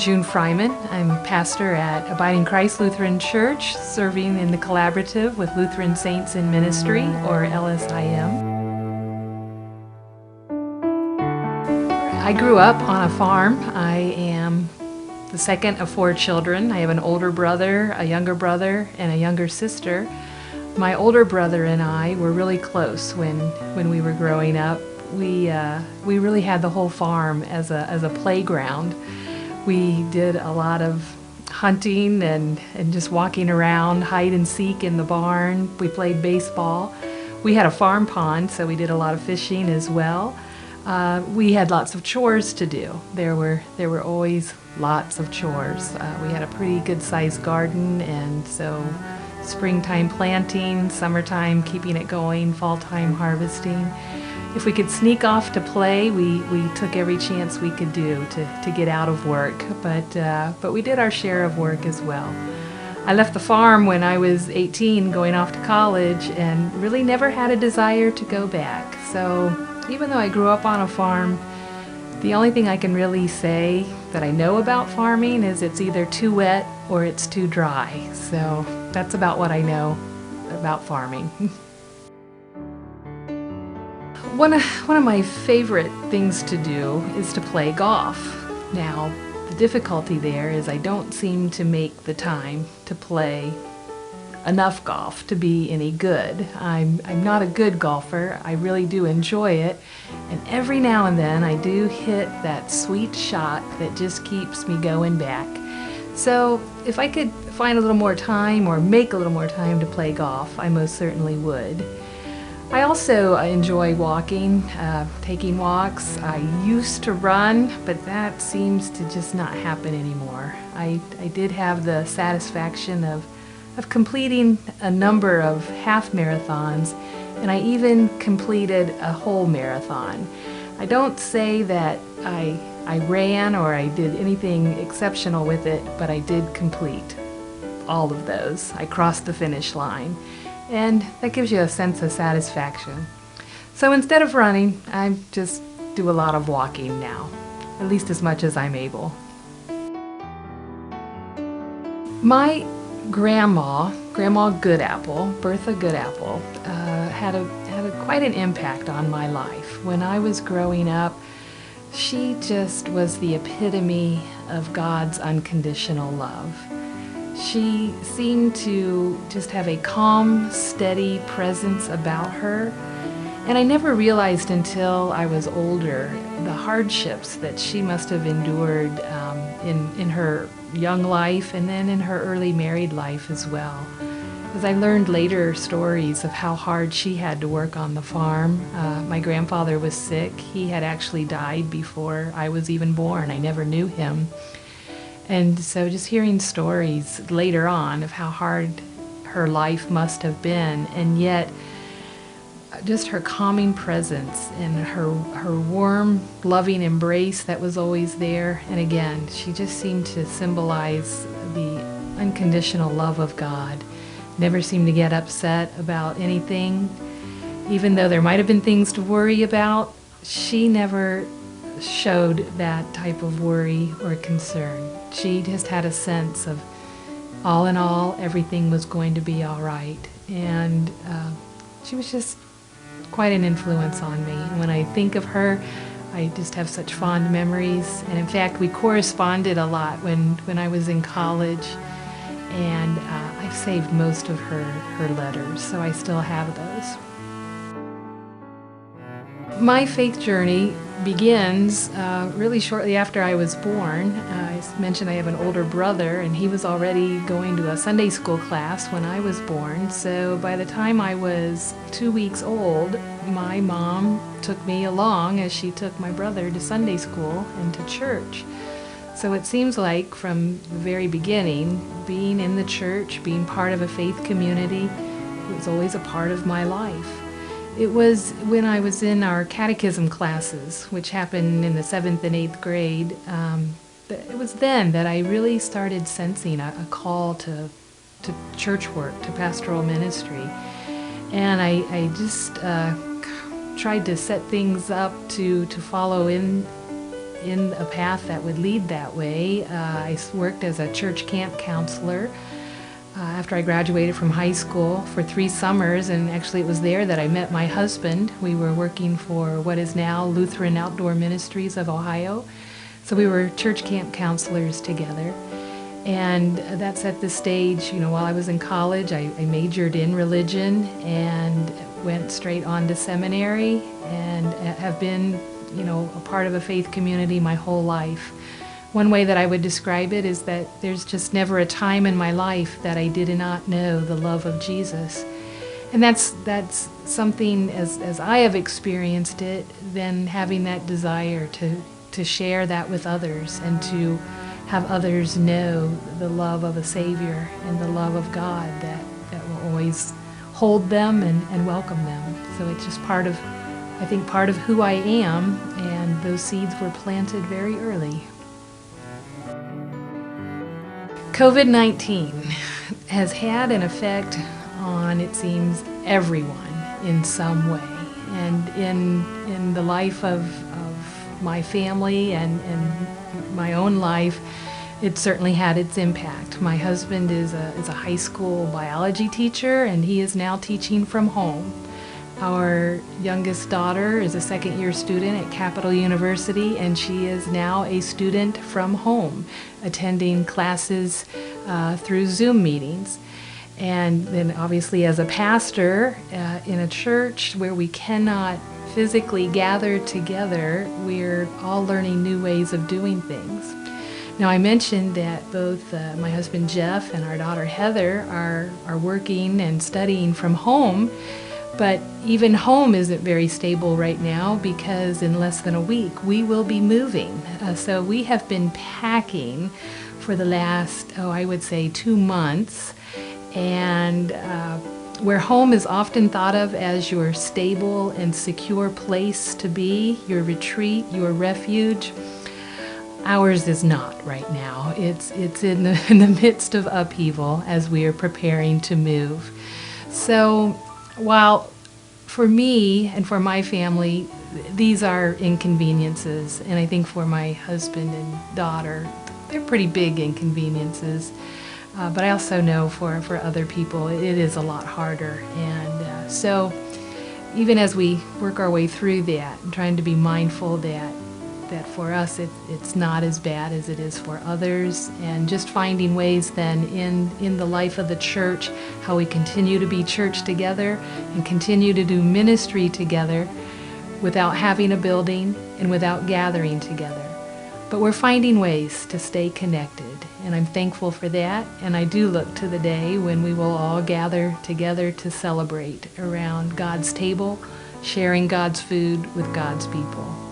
June Fryman. I'm pastor at Abiding Christ Lutheran Church, serving in the collaborative with Lutheran Saints in Ministry, or LSIM. I grew up on a farm. I am the second of 4 children. I have an older brother, a younger brother, and a younger sister. My older brother and I were really close when we were growing up. We really had the whole farm as a playground. We did a lot of hunting and just walking around, hide and seek in the barn. We played baseball. We had a farm pond, so we did a lot of fishing as well. We had lots of chores to do. There were always lots of chores. We had a pretty good-sized garden, and so springtime planting, summertime keeping it going, fall-time harvesting. If we could sneak off to play, we took every chance we could do to get out of work, but we did our share of work as well. I left the farm when I was 18, going off to college, and really never had a desire to go back. So even though I grew up on a farm, the only thing I can really say that I know about farming is it's either too wet or it's too dry. So that's about what I know about farming. One of my favorite things to do is to play golf. Now, the difficulty there is I don't seem to make the time to play enough golf to be any good. I'm not a good golfer. I really do enjoy it, and every now and then I do hit that sweet shot that just keeps me going back. So if I could find a little more time or make a little more time to play golf, I most certainly would. I also enjoy walking, taking walks. I used to run, but that seems to just not happen anymore. I did have the satisfaction of completing a number of half marathons, and I even completed a whole marathon. I don't say that I ran or I did anything exceptional with it, but I did complete all of those. I crossed the finish line. And that gives you a sense of satisfaction. So instead of running, I just do a lot of walking now, at least as much as I'm able. My grandma Goodapple, Bertha Goodapple, had quite an impact on my life. When I was growing up, she just was the epitome of God's unconditional love. She seemed to just have a calm, steady presence about her, and I never realized until I was older the hardships that she must have endured in her young life and then in her early married life as well. As I learned later stories of how hard she had to work on the farm. My grandfather was sick. He had actually died before I was even born. I never knew him. And so just hearing stories later on of how hard her life must have been, and yet just her calming presence and her warm, loving embrace that was always there. And again, she just seemed to symbolize the unconditional love of God. Never seemed to get upset about anything. Even though there might have been things to worry about, she never showed that type of worry or concern. She just had a sense of, all in all, everything was going to be all right. And she was just quite an influence on me. And when I think of her, I just have such fond memories. And in fact, we corresponded a lot when I was in college. And I've saved most of her letters, so I still have those. My faith journey begins really shortly after I was born. I mentioned I have an older brother, and he was already going to a Sunday school class when I was born. So by the time I was 2 weeks old, my mom took me along as she took my brother to Sunday school and to church. So it seems like from the very beginning, being in the church, being part of a faith community, was always a part of my life. It was when I was in our catechism classes, which happened in the 7th and 8th grade, it was then that I really started sensing a call to church work, to pastoral ministry. And I just tried to set things up to follow in in a path that would lead that way. I worked as a church camp counselor after I graduated from high school for 3 summers, and actually it was there that I met my husband. We were working for what is now Lutheran Outdoor Ministries of Ohio. So we were church camp counselors together. And that set the stage, while I was in college, I majored in religion and went straight on to seminary and have been, a part of a faith community my whole life. One way that I would describe it is that there's just never a time in my life that I did not know the love of Jesus. And that's something, as I have experienced it, then having that desire to share that with others and to have others know the love of a Savior and the love of God that will always hold them and welcome them. So it's just part of who I am, and those seeds were planted very early. COVID-19 has had an effect on, it seems, everyone in some way. And in the life of my family and my own life, it certainly had its impact. My husband is a high school biology teacher, and he is now teaching from home. Our youngest daughter is a second-year student at Capital University, and she is now a student from home, attending classes through Zoom meetings. And then obviously as a pastor in a church where we cannot physically gather together, we're all learning new ways of doing things. Now, I mentioned that both my husband Jeff and our daughter Heather are working and studying from home, but even home isn't very stable right now because in less than a week we will be moving. So we have been packing for the last, I would say 2 months, and where home is often thought of as your stable and secure place to be, your retreat, your refuge, ours is not right now. It's in the midst of upheaval as we are preparing to move. So while for me and for my family, these are inconveniences, and I think for my husband and daughter, they're pretty big inconveniences. But I also know for other people, it is a lot harder. And so even as we work our way through that, and trying to be mindful that for us it's not as bad as it is for others, and just finding ways then in the life of the church, how we continue to be church together and continue to do ministry together without having a building and without gathering together. But we're finding ways to stay connected, and I'm thankful for that, and I do look to the day when we will all gather together to celebrate around God's table, sharing God's food with God's people.